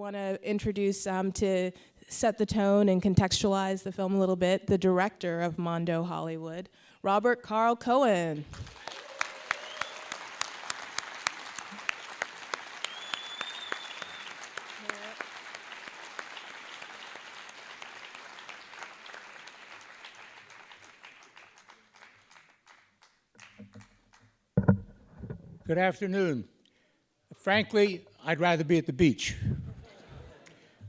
want to introduce, to set the tone and contextualize the film a little bit, the director of Mondo Hollywood, Robert Carl Cohen. Good afternoon. Frankly, I'd rather be at the beach.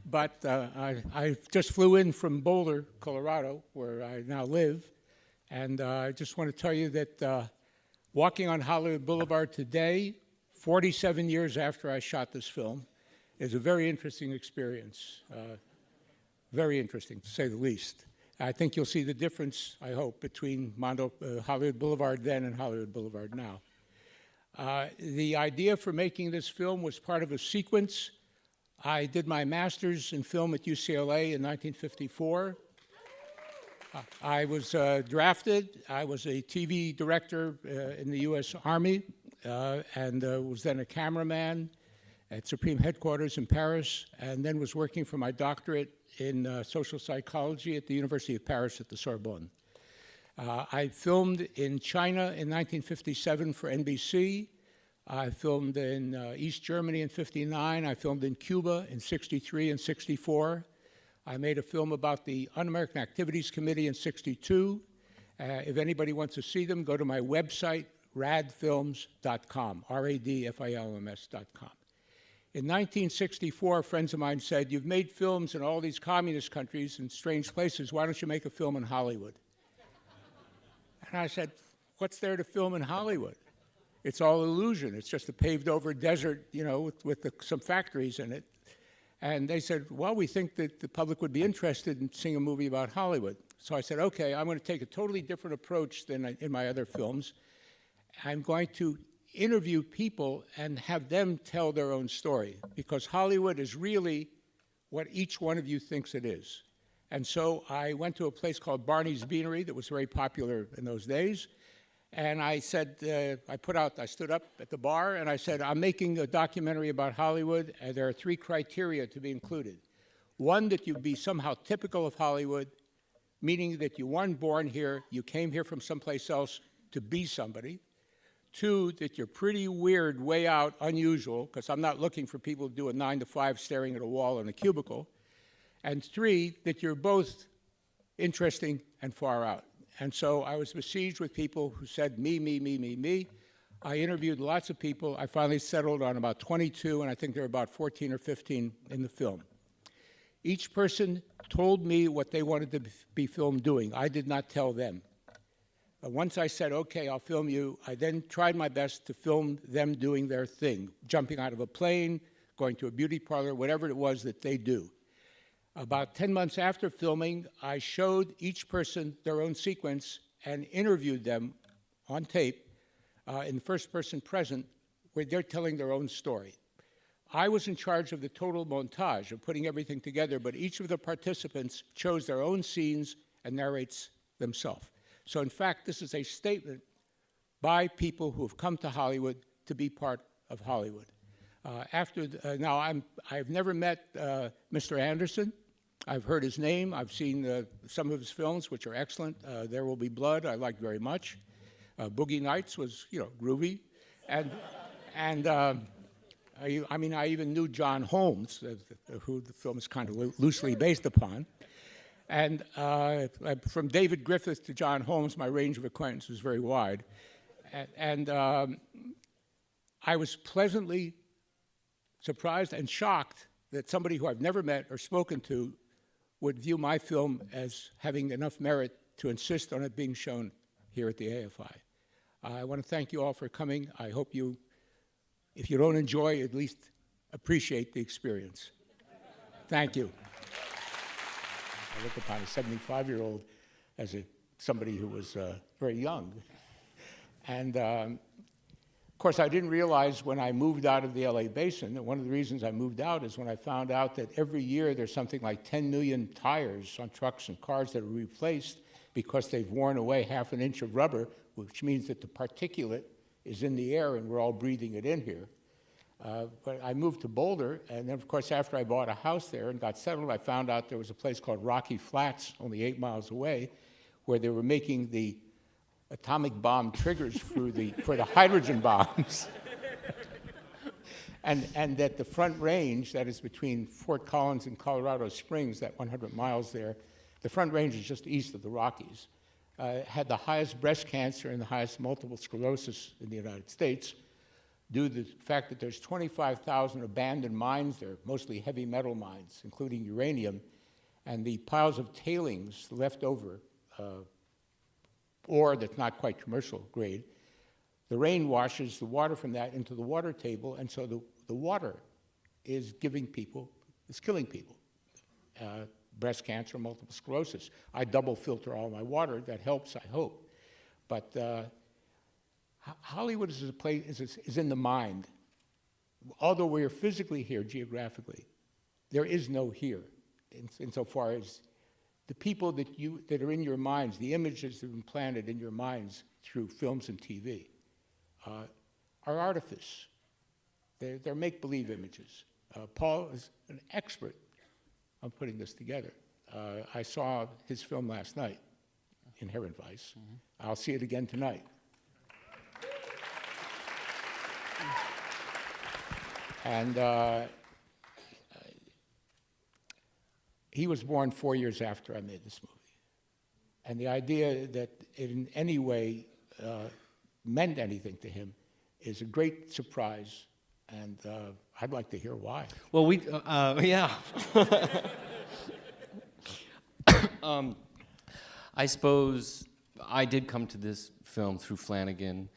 But I just flew in from Boulder, Colorado, where I now live. And I just want to tell you that walking on Hollywood Boulevard today, 47 years after I shot this film, is a very interesting experience. Very interesting, to say the least. I think you'll see the difference, I hope, between Hollywood Boulevard then and Hollywood Boulevard now. The idea for making this film was part of a sequence. I did my master's in film at UCLA in 1954. I was drafted. I was a TV director in the U.S. Army and was then a cameraman at Supreme Headquarters in Paris, and then was working for my doctorate in social psychology at the University of Paris at the Sorbonne. I filmed in China in 1957 for NBC. I filmed in East Germany in 59. I filmed in Cuba in 63 and 64. I made a film about the Un-American Activities Committee in 62. If anybody wants to see them, go to my website, radfilms.com, radfilms.com. In 1964, friends of mine said, "You've made films in all these communist countries and strange places. Why don't you make a film in Hollywood?" And I said, "What's there to film in Hollywood? It's all illusion. It's just a paved-over desert, you know, with some factories in it." And they said, "Well, we think that the public would be interested in seeing a movie about Hollywood." So I said, "Okay, I'm going to take a totally different approach than in my other films. I'm going to interview people and have them tell their own story, because Hollywood is really what each one of you thinks it is." And so I went to a place called Barney's Beanery that was very popular in those days. And I said, I stood up at the bar and I said, "I'm making a documentary about Hollywood, and there are 3 criteria to be included. 1, that you be somehow typical of Hollywood, meaning that you weren't born here, you came here from someplace else to be somebody. 2, that you're pretty weird, way out, unusual, because I'm not looking for people to do a 9 to 5 staring at a wall in a cubicle. And 3, that you're both interesting and far out." And so I was besieged with people who said, me, me, me, me, me. I interviewed lots of people. I finally settled on about 22, and I think there were about 14 or 15 in the film. Each person told me what they wanted to be filmed doing. I did not tell them. But once I said, "Okay, I'll film you," I then tried my best to film them doing their thing, jumping out of a plane, going to a beauty parlor, whatever it was that they do. About 10 months after filming, I showed each person their own sequence and interviewed them on tape in first person present, where they're telling their own story. I was in charge of the total montage, of putting everything together, but each of the participants chose their own scenes and narrates themselves. So in fact, this is a statement by people who have come to Hollywood to be part of Hollywood. I've never met Mr. Anderson. I've heard his name. I've seen some of his films, which are excellent. There Will Be Blood, I liked very much. Boogie Nights was, groovy. I even knew John Holmes, who the film is kind of loosely based upon. And from David Griffith to John Holmes, my range of acquaintance was very wide. And I was pleasantly surprised and shocked that somebody who I've never met or spoken to would view my film as having enough merit to insist on it being shown here at the AFI. I want to thank you all for coming. I hope you, if you don't enjoy, at least appreciate the experience. Thank you. I look upon a 75-year-old as somebody who was very young. And of course, I didn't realize when I moved out of the LA basin that one of the reasons I moved out is when I found out that every year there's something like 10 million tires on trucks and cars that are replaced because they've worn away half an inch of rubber, which means that the particulate is in the air and we're all breathing it in here. But I moved to Boulder, and then, of course, after I bought a house there and got settled, I found out there was a place called Rocky Flats, only 8 miles away, where they were making the atomic bomb triggers for the hydrogen bombs. And that the Front Range, that is between Fort Collins and Colorado Springs, that 100 miles there, the Front Range is just east of the Rockies, had the highest breast cancer and the highest multiple sclerosis in the United States, due to the fact that there's 25,000 abandoned mines there, mostly heavy metal mines, including uranium, and the piles of tailings left over, ore that's not quite commercial grade. The rain washes the water from that into the water table, and so the water is killing people, breast cancer, multiple sclerosis. I double filter all my water. That helps, I hope. But Hollywood is a place, is in the mind. Although we are physically here, geographically, there is no here, insofar as the people that are in your minds, the images that have been planted in your minds through films and TV, are artifice. They're make-believe images. Paul is an expert on putting this together. I saw his film last night, Inherent Vice. Mm-hmm. I'll see it again tonight. And he was born 4 years after I made this movie. And the idea that it in any way meant anything to him is a great surprise, and I'd like to hear why. Well, yeah. I suppose I did come to this film through Flanagan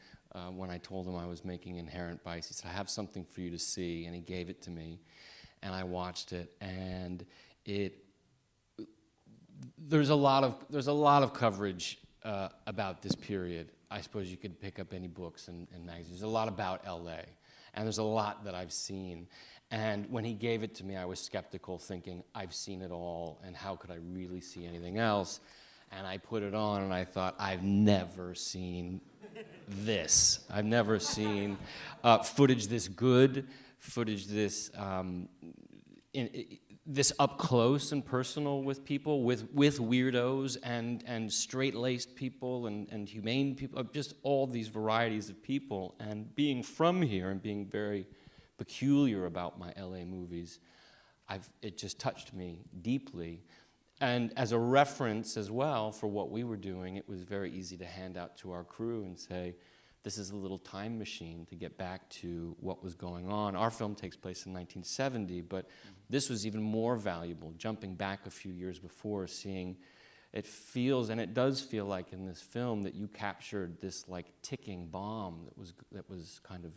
when I told him I was making Inherent Vice. He said, I have something for you to see, and he gave it to me, and I watched it, and there's a lot of coverage about this period. I suppose you could pick up any books and magazines. There's a lot about LA, and there's a lot that I've seen. And when he gave it to me, I was skeptical, thinking, I've seen it all, and how could I really see anything else? And I put it on, and I thought, I've never seen this. I've never seen footage this good, footage this this up close and personal with people, with weirdos and straight-laced people and humane people, just all these varieties of people. And being from here and being very peculiar about my LA movies, it just touched me deeply. And as a reference as well for what we were doing, it was very easy to hand out to our crew and say, this is a little time machine to get back to what was going on. Our film takes place in 1970, but this was even more valuable, jumping back a few years before, seeing it feels, and it does feel like in this film, that you captured this like ticking bomb that was kind of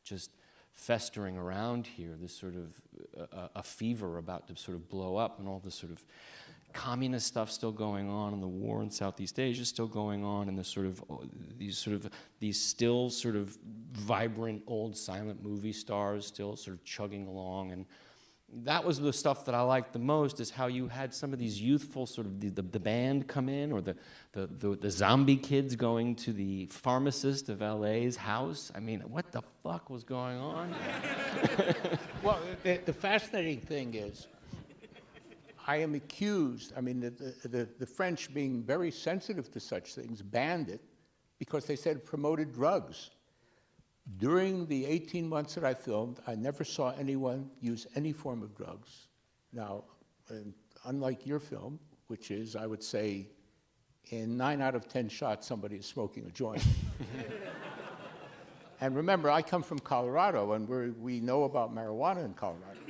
just festering around here, this sort of a fever about to sort of blow up, and all this sort of communist stuff still going on, and the war in Southeast Asia still going on, and these still sort of vibrant old silent movie stars still sort of chugging along. And that was the stuff that I liked the most, is how you had some of these youthful sort of the band come in, or the zombie kids going to the pharmacist of LA's house. I mean, what the fuck was going on? Well, the fascinating thing is, I am accused, I mean, the French, being very sensitive to such things, banned it because they said it promoted drugs. During the 18 months that I filmed, I never saw anyone use any form of drugs. Now, unlike your film, which is, I would say, in 9 out of 10 shots, somebody is smoking a joint. And remember, I come from Colorado, and we know about marijuana in Colorado.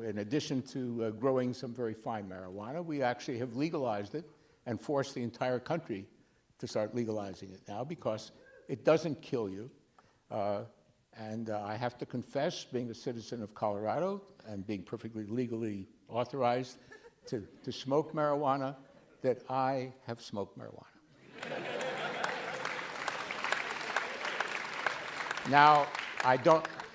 In addition to growing some very fine marijuana, we actually have legalized it and forced the entire country to start legalizing it now, because it doesn't kill you. And I have to confess, being a citizen of Colorado and being perfectly legally authorized to smoke marijuana, that I have smoked marijuana. Now,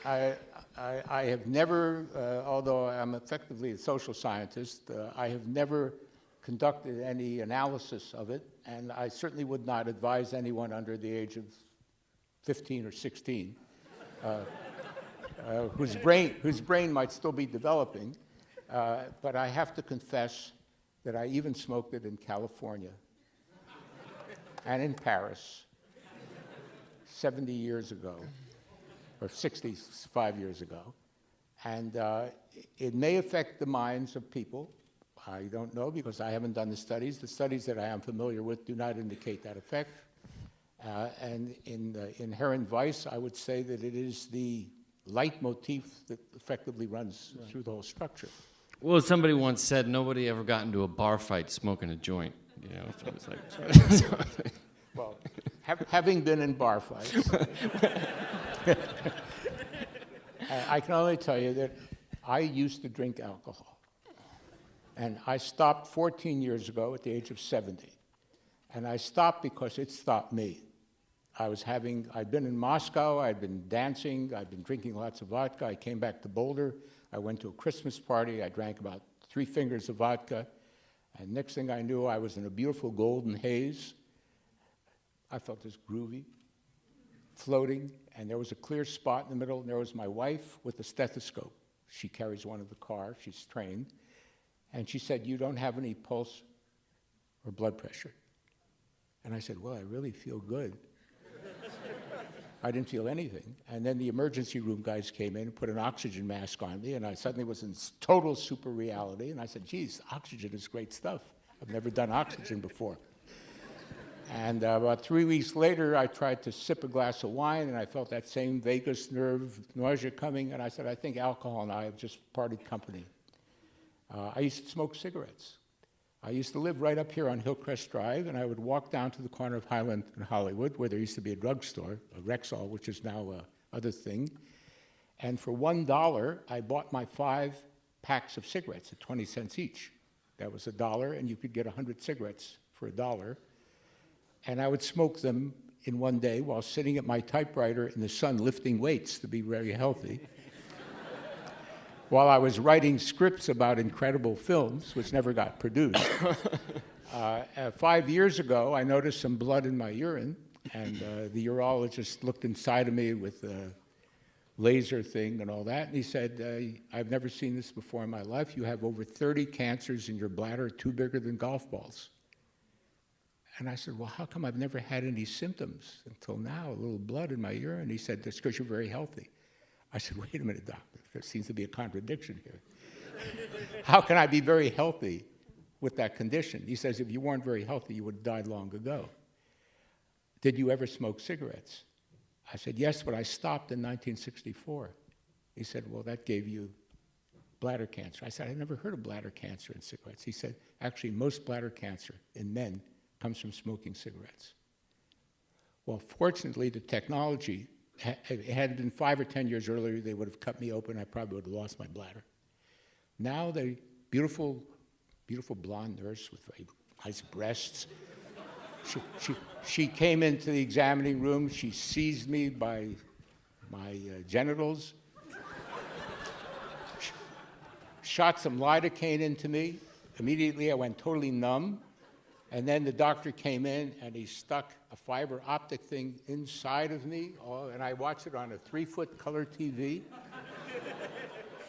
I have never, although I'm effectively a social scientist, I have never conducted any analysis of it, and I certainly would not advise anyone under the age of 15 or 16 whose brain might still be developing. But I have to confess that I even smoked it in California and in Paris 70 years ago, or 65 years ago. And it may affect the minds of people. I don't know, because I haven't done the studies. The studies that I am familiar with do not indicate that effect. And in the Inherent Vice, I would say that it is the leitmotif that effectively runs through the whole structure. Well, somebody once said nobody ever got into a bar fight smoking a joint. You know, so it's like, Well, having been in bar fights, I can only tell you that I used to drink alcohol. And I stopped 14 years ago at the age of 70. And I stopped because it stopped me. I'd been in Moscow, I'd been dancing, I'd been drinking lots of vodka. I came back to Boulder. I went to a Christmas party. I drank about 3 fingers of vodka. And next thing I knew, I was in a beautiful golden haze. I felt this groovy, floating, and there was a clear spot in the middle, and there was my wife with a stethoscope. She carries one in the car. She's trained. And she said, "You don't have any pulse or blood pressure." And I said, "Well, I really feel good." I didn't feel anything. And then the emergency room guys came in and put an oxygen mask on me, and I suddenly was in total super reality. And I said, "Geez, oxygen is great stuff. I've never done oxygen before." And about 3 weeks later, I tried to sip a glass of wine, and I felt that same vagus nerve nausea coming, and I said, "I think alcohol and I have just parted company." I used to smoke cigarettes. I used to live right up here on Hillcrest Drive, and I would walk down to the corner of Highland and Hollywood, where there used to be a drugstore, a Rexall, which is now a other thing. And for $1, I bought my 5 packs of cigarettes at 20 cents each. That was $1, and you could get 100 cigarettes for $1. And I would smoke them in one day while sitting at my typewriter in the sun lifting weights to be very healthy. While I was writing scripts about incredible films, which never got produced. 5 years ago, I noticed some blood in my urine, and the urologist looked inside of me with a laser thing and all that, and he said, "I've never seen this before in my life. You have over 30 cancers in your bladder, 2 bigger than golf balls." And I said, "Well, how come I've never had any symptoms until now, a little blood in my urine?" He said, "That's because you're very healthy." I said, "Wait a minute, doctor, there seems to be a contradiction here. How can I be very healthy with that condition?" He says, "If you weren't very healthy, you would have died long ago." "Did you ever smoke cigarettes?" I said, "Yes, but I stopped in 1964. He said, "Well, that gave you bladder cancer." I said, "I never heard of bladder cancer in cigarettes." He said, "Actually, most bladder cancer in men comes from smoking cigarettes." Well, fortunately, the technology, if it had been 5 or 10 years earlier, they would have cut me open. I probably would have lost my bladder. Now, the beautiful, beautiful blonde nurse with very nice breasts, she came into the examining room. She seized me by my genitals, shot some lidocaine into me. Immediately, I went totally numb. And then the doctor came in, and he stuck a fiber optic thing inside of me, and I watched it on a 3-foot color TV.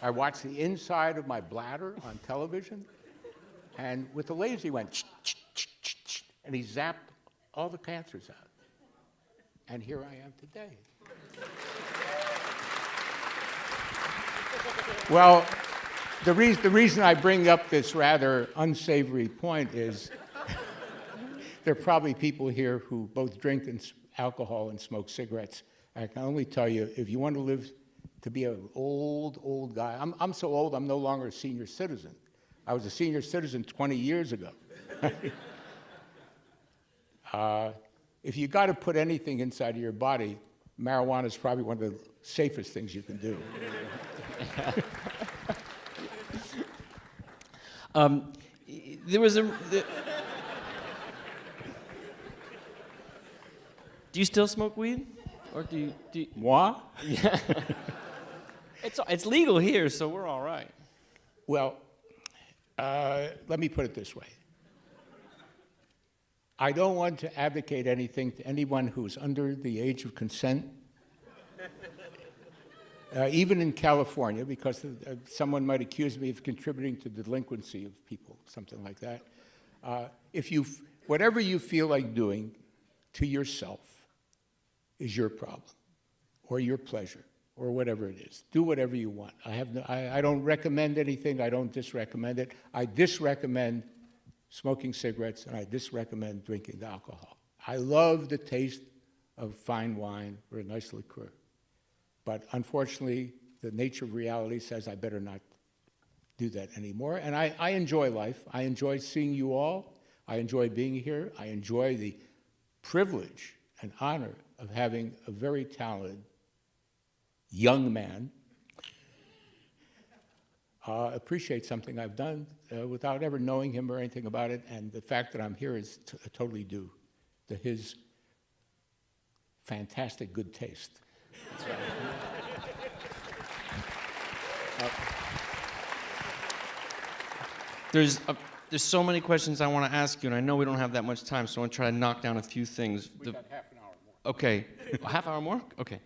I watched the inside of my bladder on television, and with the laser, he went, and he zapped all the cancers out. And here I am today. Well, the reason I bring up this rather unsavory point is there are probably people here who both drink alcohol and smoke cigarettes. I can only tell you, if you want to live to be an old guy, I'm so old I'm no longer a senior citizen. I was a senior citizen 20 years ago. If you got to put anything inside of your body, marijuana is probably one of the safest things you can do. There was do you still smoke weed? Or do you Moi? Yeah. It's legal here, so we're all right. Well, let me put it this way. I don't want to advocate anything to anyone who's under the age of consent even in California, because someone might accuse me of contributing to delinquency of people, something like that. Whatever you feel like doing to yourself is your problem, or your pleasure, or whatever it is. Do whatever you want. I don't recommend anything. I don't disrecommend it. I disrecommend smoking cigarettes, and I disrecommend drinking alcohol. I love the taste of fine wine or a nice liqueur. But unfortunately, the nature of reality says I better not do that anymore. And I enjoy life. I enjoy seeing you all. I enjoy being here. I enjoy the privilege and honor of having a very talented young man appreciate something I've done without ever knowing him or anything about it. And the fact that I'm here is totally due to his fantastic good taste. That's right. There's so many questions I want to ask you, and I know we don't have that much time, so I want to try to knock down a few things. We've got half an hour more. Okay. A half hour more? Okay.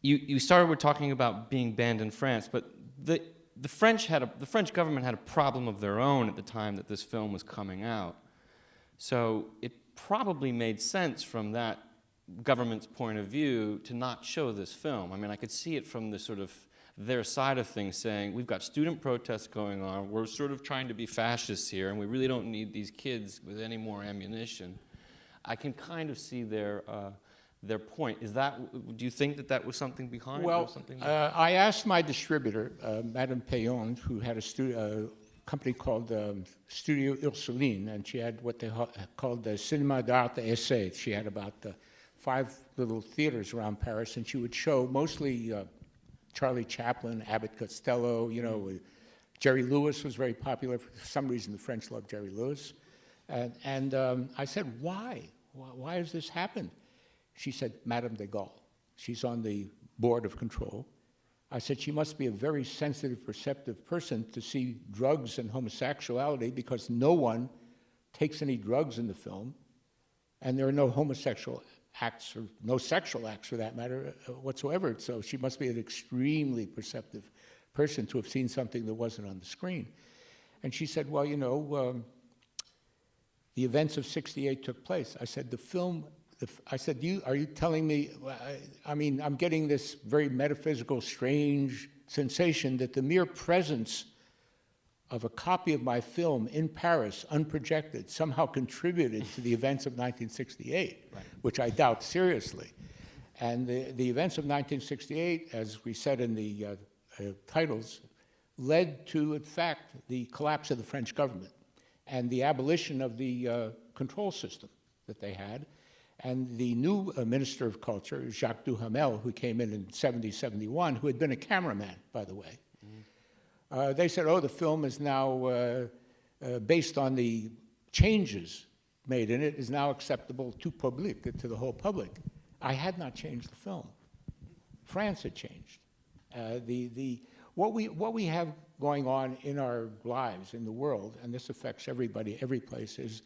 You started with talking about being banned in France, but the French government had a problem of their own at the time that this film was coming out. So it probably made sense from that government's point of view to not show this film. I mean, I could see it from the sort of their side of things, saying, we've got student protests going on, we're sort of trying to be fascists here, and we really don't need these kids with any more ammunition. I can kind of see their point. Do you think that was something behind? Well, or something I asked my distributor, Madame Payon, who had a company called Studio Ursuline, and she had what they called the Cinéma d'Art Essai. She had about 5 little theaters around Paris, and she would show mostly Charlie Chaplin, Abbott Costello, you know, Jerry Lewis was very popular. For some reason, the French loved Jerry Lewis. And I said, why? Why has this happened? She said, Madame de Gaulle. She's on the board of control. I said, she must be a very sensitive, perceptive person to see drugs and homosexuality, because no one takes any drugs in the film, and there are no homosexual acts, or no sexual acts for that matter, whatsoever. So she must be an extremely perceptive person to have seen something that wasn't on the screen. And she said, well, you know, the events of '68 took place. I said, are you telling me, I mean, I'm getting this very metaphysical, strange sensation that the mere presence of a copy of my film in Paris, unprojected, somehow contributed to the events of 1968, right, which I doubt seriously. And the events of 1968, as we said in the titles, led to, in fact, the collapse of the French government and the abolition of the control system that they had. And the new Minister of Culture, Jacques Duhamel, who came in 70, 71, who had been a cameraman, by the way, they said, oh, the film is now, based on the changes made in it, is now acceptable to the whole public. I had not changed the film. France had changed. What we have going on in our lives, in the world, and this affects everybody, every place, is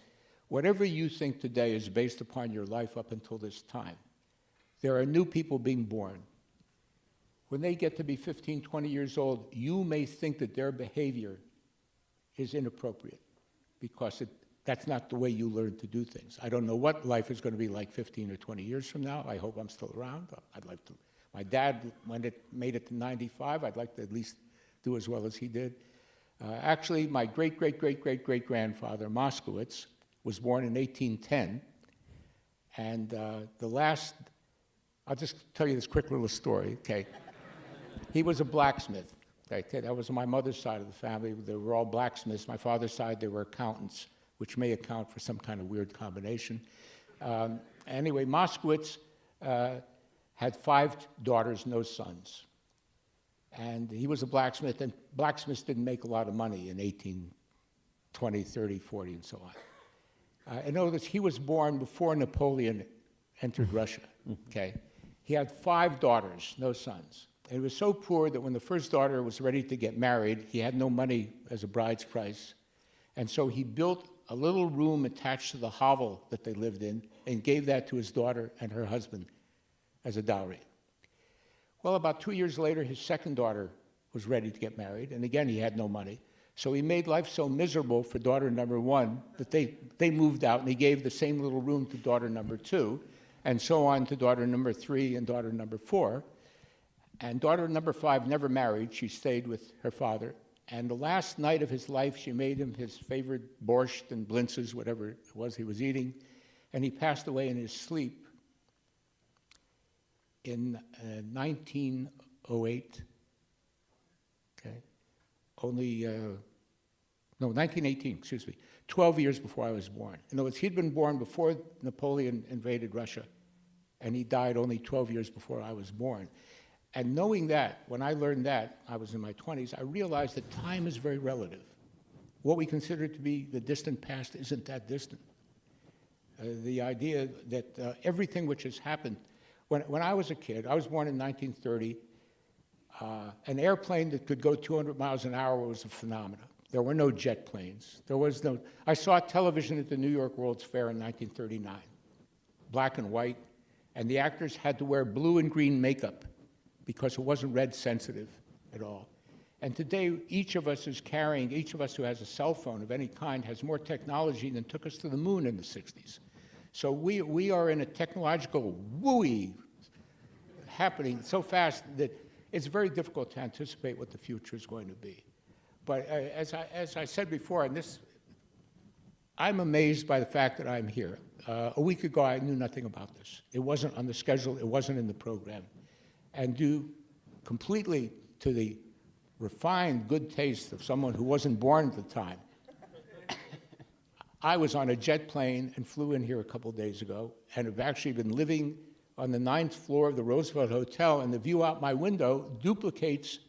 whatever you think today is based upon your life up until this time. There are new people being born. When they get to be 15, 20 years old, you may think that their behavior is inappropriate because that's not the way you learn to do things. I don't know what life is going to be like 15 or 20 years from now. I hope I'm still around. I'd like to. My dad, when it made it to 95, I'd like to at least do as well as he did. Actually, my great-great-great-great-great-grandfather, Moskowitz, was born in 1810. And I'll just tell you this quick little story, okay? He was a blacksmith. Okay? That was on my mother's side of the family. They were all blacksmiths. My father's side, they were accountants, which may account for some kind of weird combination. Anyway, Moskowitz had 5 daughters, no sons. And he was a blacksmith, and blacksmiths didn't make a lot of money in 1820, 30, 40, and so on. I know that he was born before Napoleon entered Russia, okay? He had 5 daughters, no sons. And he was so poor that when the first daughter was ready to get married, he had no money as a bride's price. And so he built a little room attached to the hovel that they lived in and gave that to his daughter and her husband as a dowry. Well, about 2 years later, his second daughter was ready to get married, and again, he had no money. So he made life so miserable for daughter number 1 that they moved out, and he gave the same little room to daughter number 2, and so on to daughter number 3 and daughter number 4. And daughter number 5 never married. She stayed with her father. And the last night of his life, she made him his favorite borscht and blintzes, whatever it was he was eating, and he passed away in his sleep in 1908. Okay, only, no, 1918, excuse me, 12 years before I was born. In other words, he'd been born before Napoleon invaded Russia, and he died only 12 years before I was born. And knowing that, when I learned that, I was in my 20s, I realized that time is very relative. What we consider to be the distant past isn't that distant. The idea that everything which has happened, when I was a kid, I was born in 1930, an airplane that could go 200 miles an hour was a phenomenon. There were no jet planes. I saw television at the New York World's Fair in 1939, black and white, and the actors had to wear blue and green makeup because it wasn't red sensitive at all. And today, each of us who has a cell phone of any kind has more technology than took us to the moon in the 60s. So we are in a technological wooey happening so fast that it's very difficult to anticipate what the future is going to be. But as I said before, I'm amazed by the fact that I'm here. A week ago, I knew nothing about this. It wasn't on the schedule. It wasn't in the program. And due completely to the refined good taste of someone who wasn't born at the time, I was on a jet plane and flew in here a couple days ago, and have actually been living on the 9th floor of the Roosevelt Hotel, and the view out my window duplicates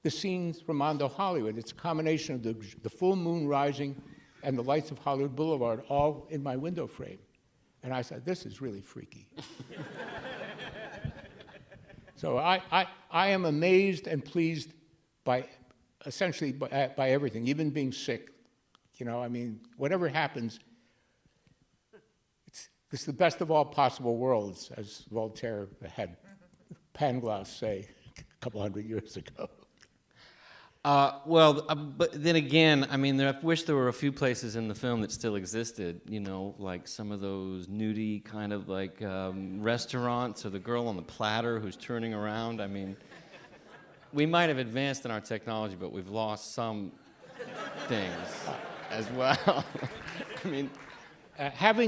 the scenes from MONDO Hollywood. It's a combination of the full moon rising and the lights of Hollywood Boulevard all in my window frame. And I said, this is really freaky. So I am amazed and pleased by, essentially, by everything, even being sick. You know, I mean, whatever happens, it's the best of all possible worlds, as Voltaire had Pangloss say a couple hundred years ago. But then again, I mean, I wish there were a few places in the film that still existed, you know, like some of those nudie kind of like restaurants, or the girl on the platter who's turning around. I mean, we might have advanced in our technology, but we've lost some things as well. I mean,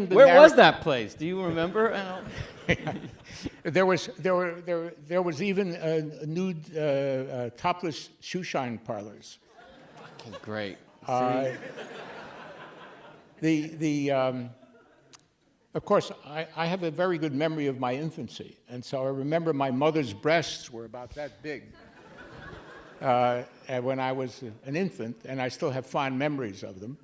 where was that place? Do you remember? There was even nude topless shoe shine parlors. Okay, great. Of course, I have a very good memory of my infancy, and so I remember my mother's breasts were about that big when I was an infant, and I still have fond memories of them.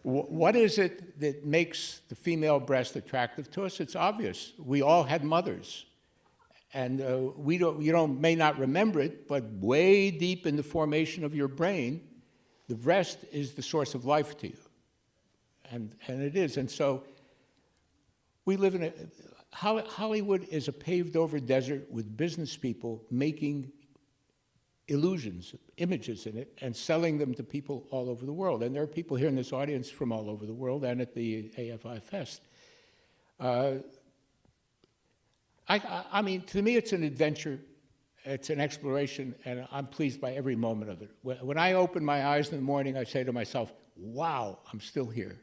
What is it that makes the female breast attractive to us? It's obvious. We all had mothers. And you may not remember it, but way deep in the formation of your brain, the breast is the source of life to you. And it is. And so we live in Hollywood is a paved-over desert with business people making illusions, images in it, and selling them to people all over the world. And there are people here in this audience from all over the world and at the AFI Fest. I mean, to me, it's an adventure, it's an exploration, and I'm pleased by every moment of it. When I open my eyes in the morning, I say to myself, wow, I'm still here.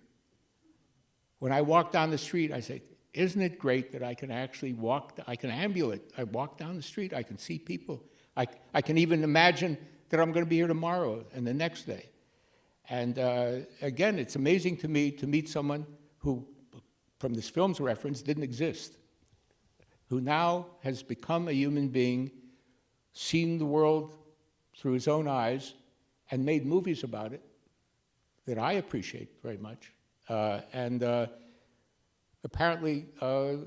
When I walk down the street, I say, isn't it great that I can actually walk, I can ambulate, I walk down the street, I can see people. I can even imagine that I'm going to be here tomorrow and the next day. And again, it's amazing to me to meet someone who, from this film's reference, didn't exist, who now has become a human being, seen the world through his own eyes, and made movies about it that I appreciate very much, and apparently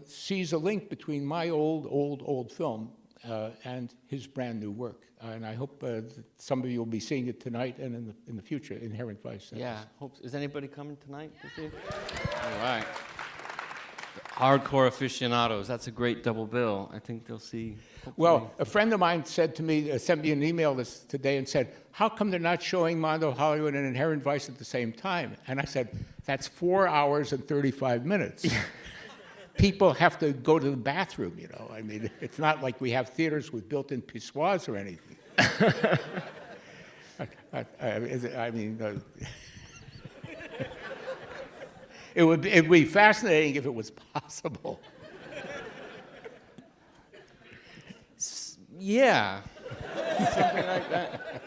sees a link between my old film and his brand new work. And I hope that some of you will be seeing it tonight and in the future, Inherent Vice. Yeah. Is anybody coming tonight to see it? All right. hardcore aficionados. That's a great double bill. I think they'll see. Well, a friend of mine said to me, sent me an email today and said, how come they're not showing Mondo Hollywood and Inherent Vice at the same time? And I said, that's 4 hours and 35 minutes. People have to go to the bathroom, you know. I mean, it's not like we have theaters with built-in pissoirs or anything. It'd be fascinating if it was possible. Yeah, something like that.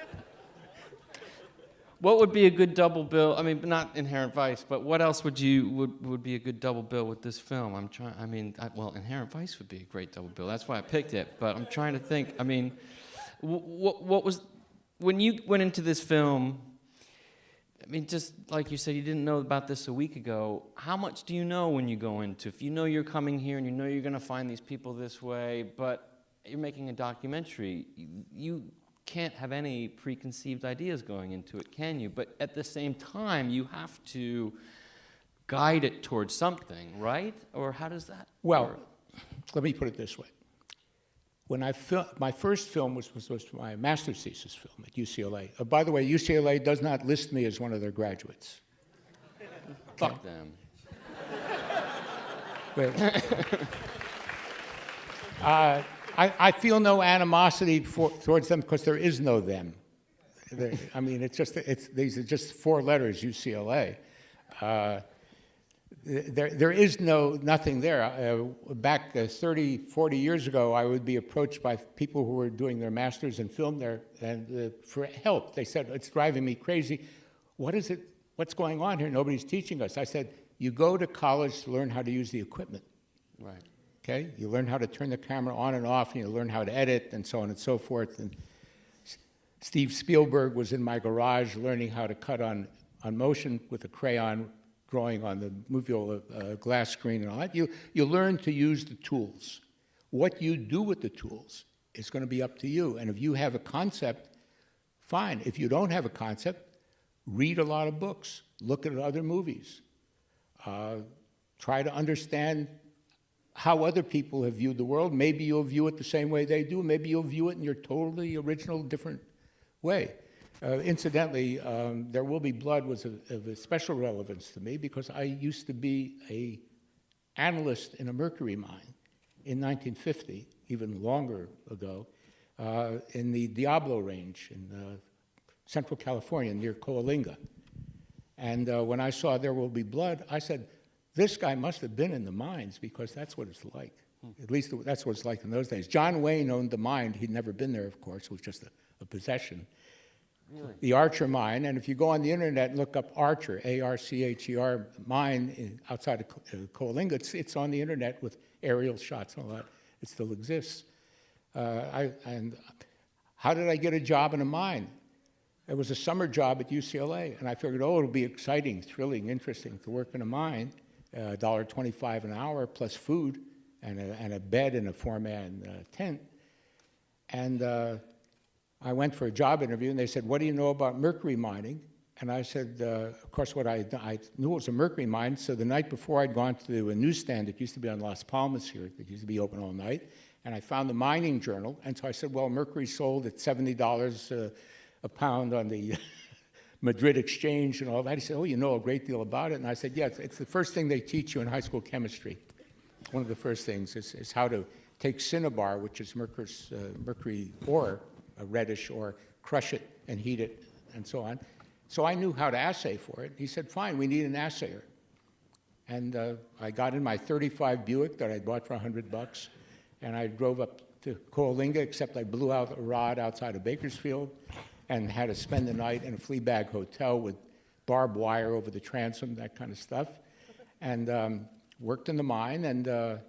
What would be a good double bill? I mean, not Inherent Vice, but what else would be a good double bill with this film? I'm trying. I mean, well, Inherent Vice would be a great double bill. That's why I picked it. But I'm trying to think. I mean, what was when you went into this film? I mean, just like you said, you didn't know about this a week ago. How much do you know when you go into? If you know you're coming here and you know you're going to find these people this way, but you're making a documentary, you can't have any preconceived ideas going into it, can you? But at the same time, you have to guide it towards something, right? Or how does that Well, work? let me put it this way. When my first film was my master's thesis film at UCLA. By the way, UCLA does not list me as one of their graduates. Fuck them. I feel no animosity towards them because there is no them. I mean, these are just 4 letters, UCLA. There is nothing there. Back 30, 40 years ago, I would be approached by people who were doing their masters in film there and for help. They said, it's driving me crazy. What is it? What's going on here? Nobody's teaching us. I said, you go to college to learn how to use the equipment. Right. Okay? You learn how to turn the camera on and off, and you learn how to edit, and so on and so forth. And Steve Spielberg was in my garage learning how to cut on motion with a crayon, drawing on the movable glass screen and all that. You learn to use the tools. What you do with the tools is going to be up to you. And if you have a concept, fine. If you don't have a concept, read a lot of books. Look at other movies. Try to understand how other people have viewed the world. Maybe you'll view it the same way they do. Maybe you'll view it in your totally original, different way. Incidentally, There Will Be Blood was of a special relevance to me because I used to be an analyst in a mercury mine in 1950, even longer ago, in the Diablo Range in Central California near Coalinga. And when I saw There Will Be Blood, I said, this guy must have been in the mines because that's what it's like. At least that's what it's like in those days. John Wayne owned the mine. He'd never been there, of course. It was just a possession. Really? The Archer mine, and if you go on the internet and look up Archer, A-R-C-H-E-R mine outside of Coalinga, it's on the internet with aerial shots and all that. It still exists. And how did I get a job in a mine? It was a summer job at UCLA, and I figured, oh, it'll be exciting, thrilling, interesting to work in a mine, $1.25 an hour plus food and a bed in a 4-man tent. And I went for a job interview, and they said, what do you know about mercury mining? And I said, of course, what I knew it was a mercury mine, so the night before I'd gone to a newsstand that used to be on Las Palmas here, that used to be open all night, and I found the mining journal, and so I said, well, mercury sold at $70 a pound on the Madrid exchange and all that. He said, oh, you know a great deal about it. And I said, yes, it's the first thing they teach you in high school chemistry. One of the first things is how to take cinnabar, which is mercury ore, a reddish ore, crush it and heat it and so on. So I knew how to assay for it. He said, fine, we need an assayer. And I got in my 35 Buick that I bought for $100, and I drove up to Coalinga, except I blew out a rod outside of Bakersfield and had to spend the night in a flea bag hotel with barbed wire over the transom, that kind of stuff, and worked in the mine and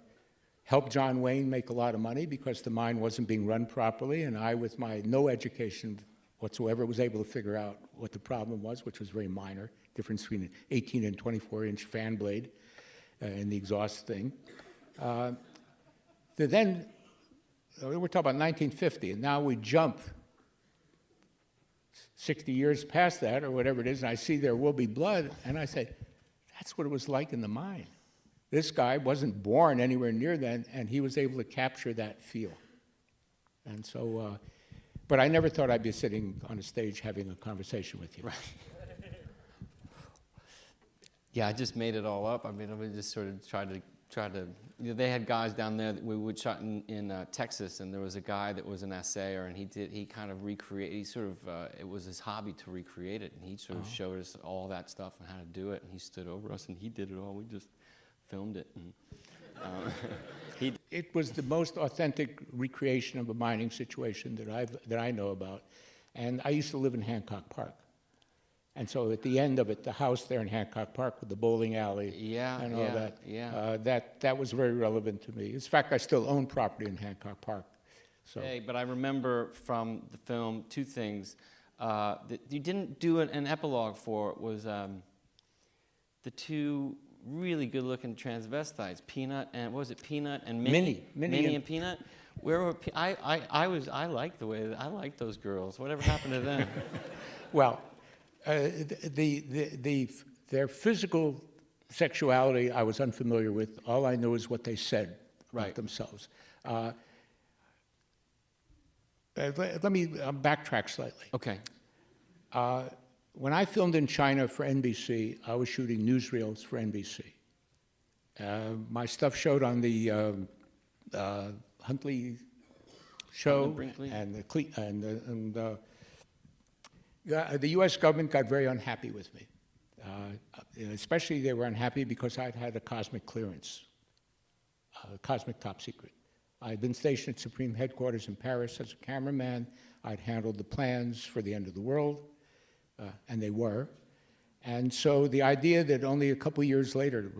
helped John Wayne make a lot of money because the mine wasn't being run properly, and I, with my no education whatsoever, was able to figure out what the problem was, which was very minor, difference between an 18 and 24-inch fan blade in the exhaust thing. Then, we're talking about 1950, and now we jump 60 years past that, or whatever it is, and I see There Will Be Blood, and I say, that's what it was like in the mine. This guy wasn't born anywhere near then, and he was able to capture that feel. And so, but I never thought I'd be sitting on a stage having a conversation with you. Right. Yeah, I just made it all up. I mean, I just sort of tried to. You know, they had guys down there that we would shot in Texas, and there was a guy that was an essayer, and he kind of recreated. He sort of it was his hobby to recreate it, and he sort of showed us all that stuff and how to do it. And he stood over us, and he did it all. We just filmed it. And, It was the most authentic recreation of a mining situation that I know about, and I used to live in Hancock Park. And so at the end of it, the house there in Hancock Park with the bowling alley and all that, that was very relevant to me. In fact, I still own property in Hancock Park. So. Hey, but I remember from the film two things that you didn't do an epilogue for. Was the two really good-looking transvestites, Peanut and what was it, Peanut and Minnie? Minnie and Peanut. Where were I liked the way I liked those girls. Whatever happened to them? Well. Their physical sexuality I was unfamiliar with. All I knew is what they said about themselves. Let me backtrack slightly. Okay. When I filmed in China for NBC, I was shooting newsreels for NBC. My stuff showed on the Huntley show and the U.S. government got very unhappy with me. Especially they were unhappy because I'd had a cosmic clearance, cosmic top secret. I'd been stationed at Supreme Headquarters in Paris as a cameraman. I'd handled the plans for the end of the world, and they were. And so the idea that only a couple years later,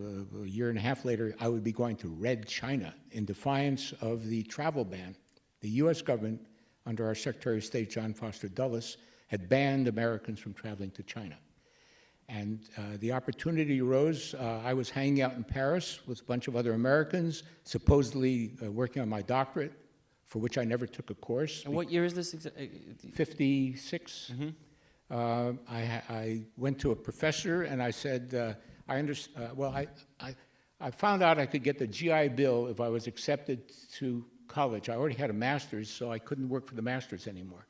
a year and a half later, I would be going to Red China in defiance of the travel ban. The U.S. government, under our Secretary of State, John Foster Dulles, had banned Americans from traveling to China. And the opportunity arose. I was hanging out in Paris with a bunch of other Americans, supposedly working on my doctorate, for which I never took a course. And what year is this? 56. Mm-hmm. I went to a professor and I said, I found out I could get the GI Bill if I was accepted to college. I already had a master's, so I couldn't work for the master's anymore.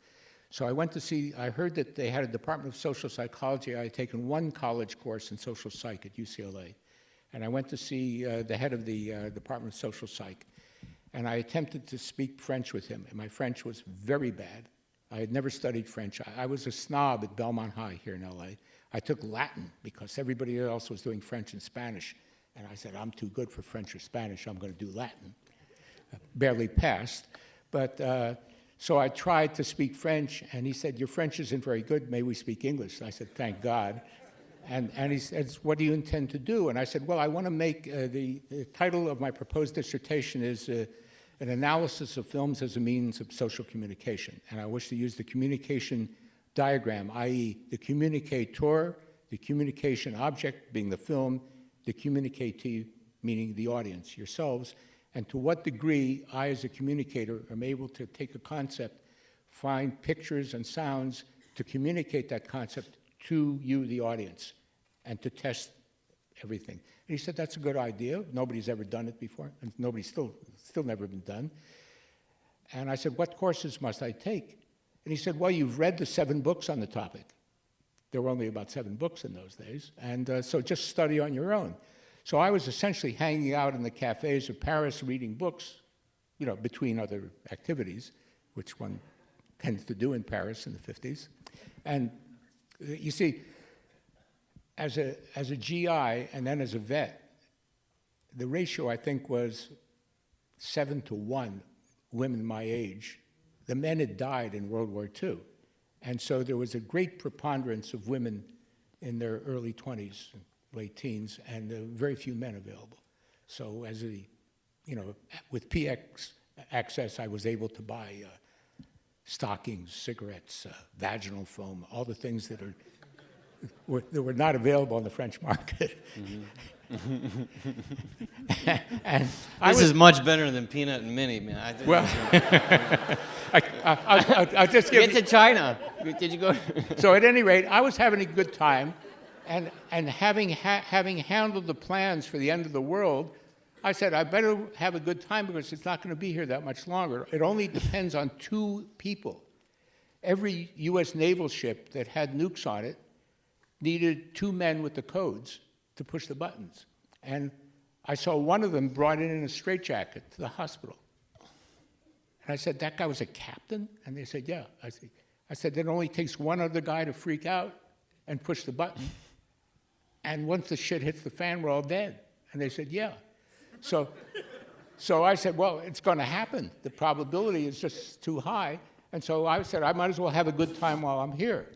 So I went to see, I heard that they had a Department of Social Psychology. I had taken one college course in social psych at UCLA. And I went to see the head of the Department of Social Psych. And I attempted to speak French with him. And my French was very bad. I had never studied French. I was a snob at Belmont High here in LA. I took Latin because everybody else was doing French and Spanish. And I said, I'm too good for French or Spanish. I'm going to do Latin. Barely passed. But so I tried to speak French, and he said, your French isn't very good. May we speak English? And I said, thank God. And he said, what do you intend to do? And I said, well, I want to make the title of my proposed dissertation is an analysis of films as a means of social communication. And I wish to use the communication diagram, i.e. the communicator, the communication object being the film, the communicatee, meaning the audience, yourselves, and to what degree I, as a communicator, am able to take a concept, find pictures and sounds to communicate that concept to you, the audience, and to test everything. And he said, that's a good idea. Nobody's ever done it before, and nobody's still never been done. And I said, what courses must I take? And he said, well, you've read the 7 books on the topic. There were only about 7 books in those days, and so just study on your own. So I was essentially hanging out in the cafes of Paris reading books, you know, between other activities, which one tends to do in Paris in the 50s. And you see, as a GI and then as a vet, the ratio, I think, was 7 to 1 women my age. The men had died in World War II. And so there was a great preponderance of women in their early 20s, late teens, and very few men available. So as a, you know, with PX access, I was able to buy stockings, cigarettes, vaginal foam, all the things that were not available on the French market. Mm-hmm. And this is much better than Peanut and Minnie, man. Well, I'll just give. Get to China. Did you go? So at any rate, I was having a good time. And having handled the plans for the end of the world, I said, I better have a good time because it's not going to be here that much longer. It only depends on 2 people. Every U.S. naval ship that had nukes on it needed 2 men with the codes to push the buttons. And I saw one of them brought in a straitjacket to the hospital. And I said, that guy was a captain? And they said, yeah. I said, it only takes one other guy to freak out and push the button. And once the shit hits the fan, we're all dead. And they said, yeah. So I said, well, it's going to happen. The probability is just too high. And so I said, I might as well have a good time while I'm here.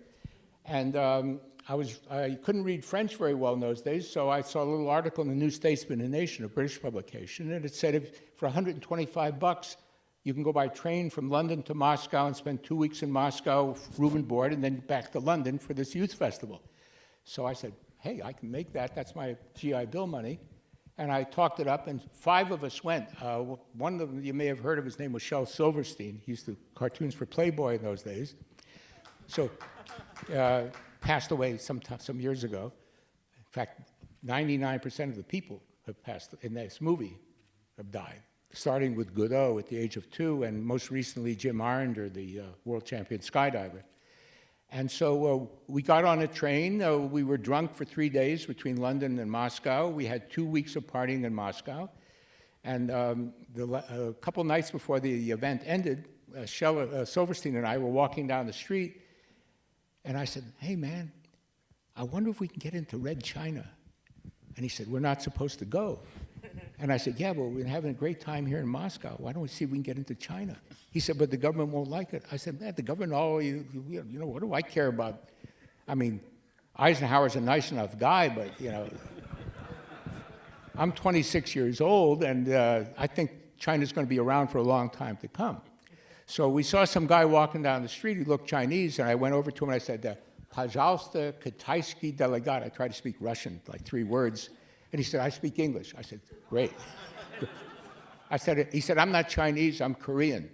And I couldn't read French very well in those days, so I saw a little article in the New Statesman and Nation, a British publication, and it said for $125, you can go by train from London to Moscow and spend 2 weeks in Moscow, room and board, and then back to London for this youth festival. So I said, hey, I can make that. That's my GI Bill money. And I talked it up, and 5 of us went. One of them you may have heard of, his name was Shel Silverstein. He used to cartoons for Playboy in those days. So passed away some years ago. In fact, 99% of the people have passed in this movie have died, starting with Godot at the age of 2, and most recently Jim Arender, the world champion skydiver. And so we got on a train. We were drunk for 3 days between London and Moscow. We had 2 weeks of partying in Moscow. And a couple nights before the event ended, Silverstein and I were walking down the street, and I said, hey, man, I wonder if we can get into Red China. And he said, we're not supposed to go. And I said, yeah, but we're having a great time here in Moscow. Why don't we see if we can get into China? He said, but the government won't like it. I said, man, the government, what do I care about? I mean, Eisenhower's a nice enough guy, but, I'm 26 years old, and I think China's going to be around for a long time to come. So we saw some guy walking down the street. He looked Chinese, and I went over to him and I said, Пожалуйста, китайский делегат. I tried to speak Russian, like 3 words. And he said, I speak English. I said, great. He said, I'm not Chinese, I'm Korean.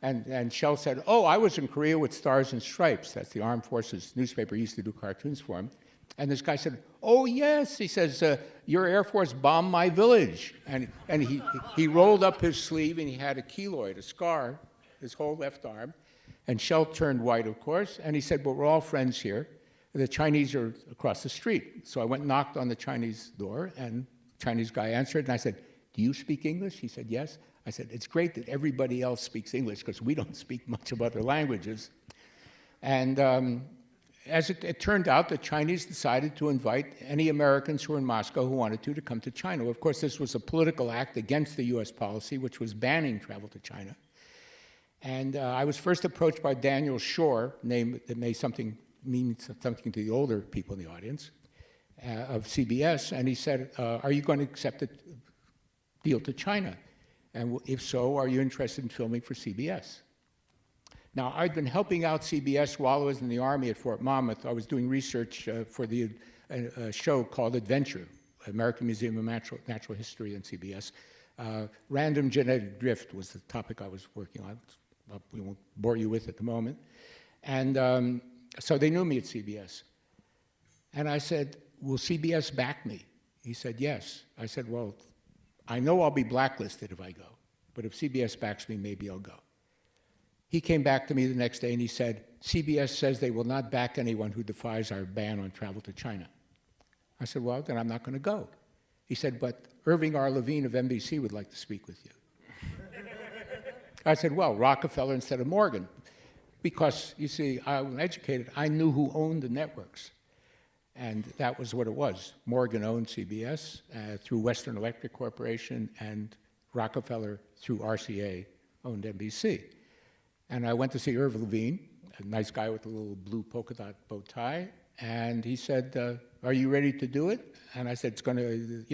And Shel said, oh, I was in Korea with Stars and Stripes. That's the Armed Forces newspaper. He used to do cartoons for him. And this guy said, oh, yes. He says, your Air Force bombed my village. And he rolled up his sleeve, and he had a keloid, a scar, his whole left arm. And Shel turned white, of course. And he said, but we're all friends here. The Chinese are across the street. So I went and knocked on the Chinese door, and the Chinese guy answered. And I said, do you speak English? He said, yes. I said, it's great that everybody else speaks English, because we don't speak much of other languages. And as it turned out, the Chinese decided to invite any Americans who were in Moscow who wanted to come to China. Of course, this was a political act against the U.S. policy, which was banning travel to China. And I was first approached by Daniel Shore, name that means something to the older people in the audience, of CBS, and he said, are you going to accept a deal to China? And if so, are you interested in filming for CBS? Now, I'd been helping out CBS while I was in the Army at Fort Monmouth. I was doing research for the show called Adventure, American Museum of Natural History and CBS. Random genetic drift was the topic I was working on. We won't bore you with at the moment. And so they knew me at CBS. And I said, will CBS back me? He said, yes. I said, well, I know I'll be blacklisted if I go, but if CBS backs me, maybe I'll go. He came back to me the next day and he said, CBS says they will not back anyone who defies our ban on travel to China. I said, well, then I'm not going to go. He said, but Irving R. Levine of NBC would like to speak with you. I said, well, Rockefeller instead of Morgan. Because, you see, I was educated. I knew who owned the networks. And that was what it was. Morgan owned CBS through Western Electric Corporation, and Rockefeller through RCA owned NBC. And I went to see Irv Levine, a nice guy with a little blue polka dot bow tie, and he said, are you ready to do it? And I said, it's going to,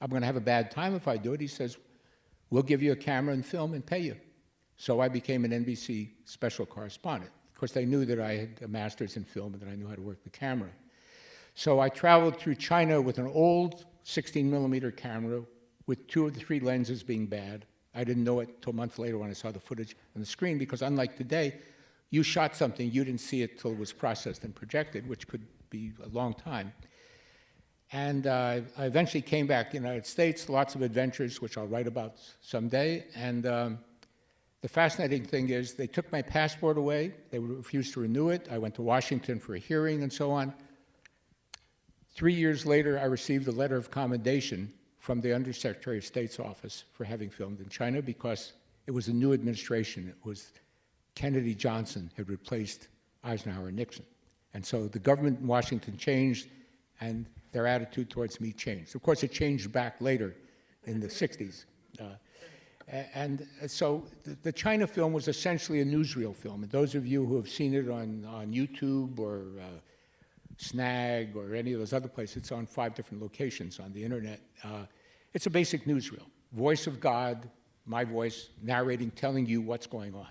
I'm going to have a bad time if I do it. He says, we'll give you a camera and film and pay you. So I became an NBC special correspondent. Of course, they knew that I had a master's in film and that I knew how to work the camera. So I traveled through China with an old 16mm camera with 2 of the 3 lenses being bad. I didn't know it until months later when I saw the footage on the screen, because unlike today, you shot something, you didn't see it till it was processed and projected, which could be a long time. And I eventually came back to the United States, lots of adventures, which I'll write about someday. And the fascinating thing is they took my passport away. They refused to renew it. I went to Washington for a hearing and so on. 3 years later, I received a letter of commendation from the Undersecretary of State's office for having filmed in China because it was a new administration. It was Kennedy Johnson had replaced Eisenhower and Nixon. And so the government in Washington changed, and their attitude towards me changed. Of course, it changed back later in the 60s. And so the China film was essentially a newsreel film. And those of you who have seen it on YouTube or Snag or any of those other places, it's on 5 different locations on the internet. It's a basic newsreel. Voice of God, my voice, narrating, telling you what's going on.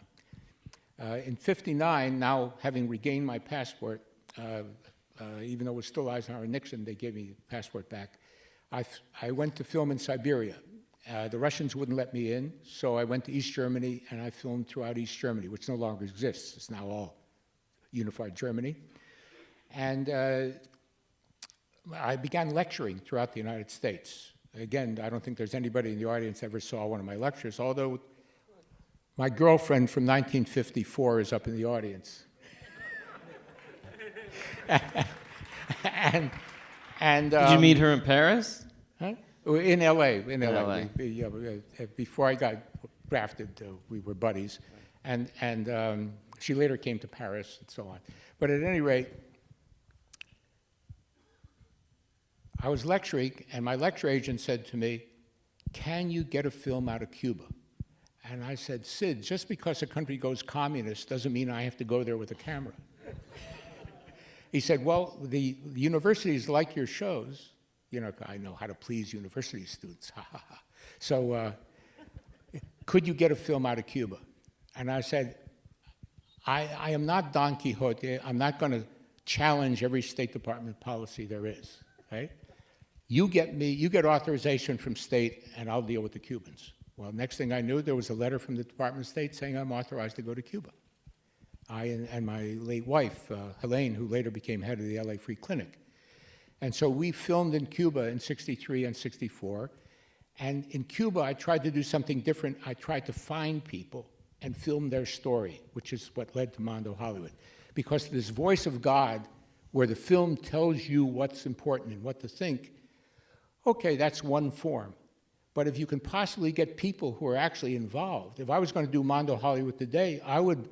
In '59, now having regained my passport, even though it was still Eisenhower and Nixon, they gave me the passport back. I went to film in Siberia. The Russians wouldn't let me in, so I went to East Germany, and I filmed throughout East Germany, which no longer exists. It's now all unified Germany. And I began lecturing throughout the United States. Again, I don't think there's anybody in the audience ever saw one of my lectures, although my girlfriend from 1954 is up in the audience. and Did you meet her in Paris? Huh? In L.A. In LA. Before I got drafted, we were buddies, and she later came to Paris and so on. But at any rate, I was lecturing, and my lecture agent said to me, "Can you get a film out of Cuba?" And I said, "Sid, just because a country goes communist doesn't mean I have to go there with a camera." He said, "Well, the universities like your shows. You know, I know how to please university students. So could you get a film out of Cuba?" And I said, I am not Don Quixote. I'm not going to challenge every State Department policy there is. Right? You get authorization from state, and I'll deal with the Cubans. Well, next thing I knew, there was a letter from the Department of State saying I'm authorized to go to Cuba. I and my late wife, Helene, who later became head of the LA Free Clinic. And so we filmed in Cuba in '63 and '64. And in Cuba, I tried to do something different. I tried to find people and film their story, which is what led to Mondo Hollywood. Because this voice of God, where the film tells you what's important and what to think, okay, that's one form. But if you can possibly get people who are actually involved, if I was going to do Mondo Hollywood today, I would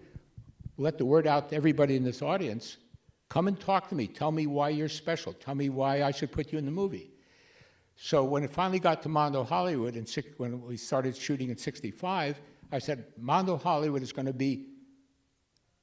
let the word out to everybody in this audience, come and talk to me. Tell me why you're special. Tell me why I should put you in the movie. So when it finally got to Mondo Hollywood, when we started shooting in '65, I said, Mondo Hollywood is going to be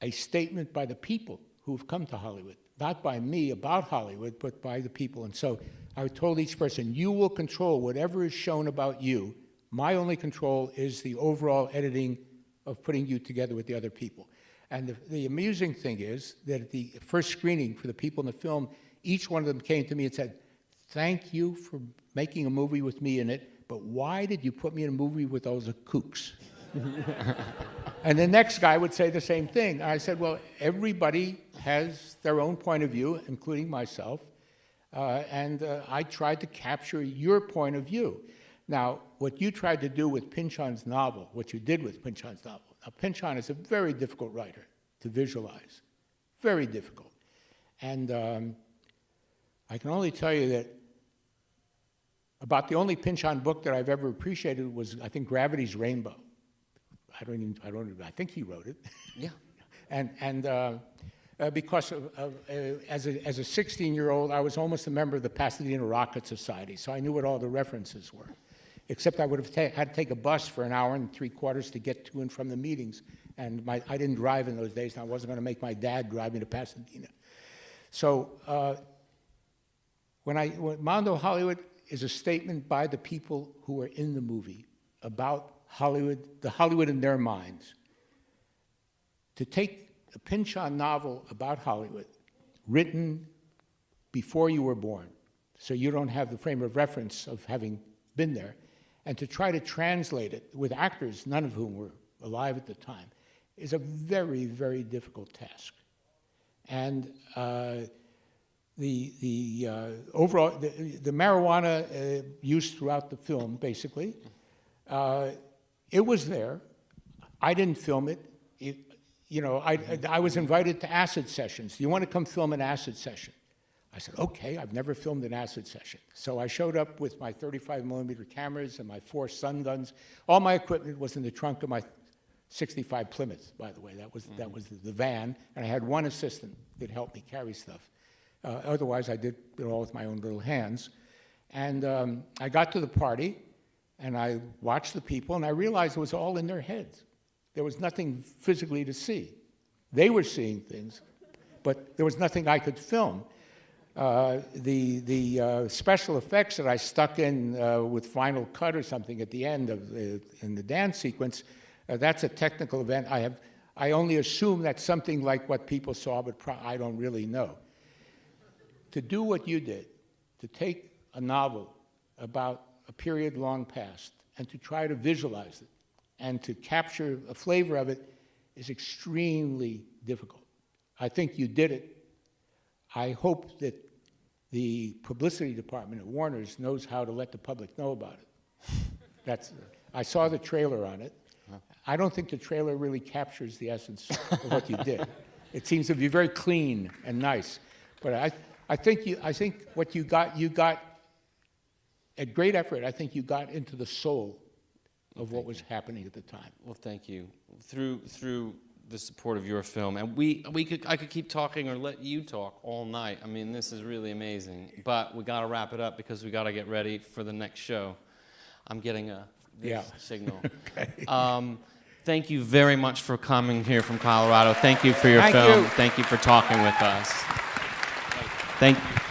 a statement by the people who've come to Hollywood. Not by me about Hollywood, but by the people. And so I told each person, you will control whatever is shown about you. My only control is the overall editing of putting you together with the other people. And the amusing thing is that at the first screening for the people in the film, each one of them came to me and said, thank you for making a movie with me in it, but why did you put me in a movie with those kooks? And the next guy would say the same thing. I said, well, everybody has their own point of view, including myself, and I tried to capture your point of view. Now, what you tried to do with Pynchon's novel, what you did with Pynchon's novel, now Pynchon is a very difficult writer to visualize, very difficult. And I can only tell you that about the only Pynchon book that I've ever appreciated was, I think, Gravity's Rainbow. I think he wrote it. Yeah. And because as a 16-year-old, I was almost a member of the Pasadena Rocket Society, so I knew what all the references were. Except I would have had to take a bus for an hour and 3/4 to get to and from the meetings. And I didn't drive in those days, and I wasn't going to make my dad drive me to Pasadena. So when Mondo Hollywood is a statement by the people who are in the movie about Hollywood, the Hollywood in their minds. To take a Pynchon novel about Hollywood, written before you were born, so you don't have the frame of reference of having been there, and to try to translate it with actors, none of whom were alive at the time, is a very, very difficult task. And overall, the marijuana use throughout the film, basically, it was there. I didn't film it. I was invited to acid sessions. Do you want to come film an acid session? I said, okay, I've never filmed an acid session. So I showed up with my 35mm cameras and my 4 sun guns. All my equipment was in the trunk of my 65 Plymouth, by the way. That was the van, and I had one assistant that helped me carry stuff. Otherwise, I did it all with my own little hands. And I got to the party, and I watched the people, and I realized it was all in their heads. There was nothing physically to see. They were seeing things, but there was nothing I could film. The special effects that I stuck in with Final Cut or something at the end in the dance sequence, that's a technical event. I only assume that's something like what people saw, but I don't really know. To do what you did, to take a novel about a period long past and to try to visualize it and to capture a flavor of it is extremely difficult. I think you did it. I hope that the publicity department at Warner's knows how to let the public know about it. I saw the trailer on it. I don't think the trailer really captures the essence of what you did. It seems to be very clean and nice. But I think what you got at great effort. I think you got into the soul of what was happening at the time. Well, thank you. Through the support of your film, and I could keep talking or let you talk all night. I mean, this is really amazing. But we got to wrap it up because we got to get ready for the next show. I'm getting a signal. Okay. Thank you very much for coming here from Colorado. Thank you for your film. Thank you for talking with us. Thank you.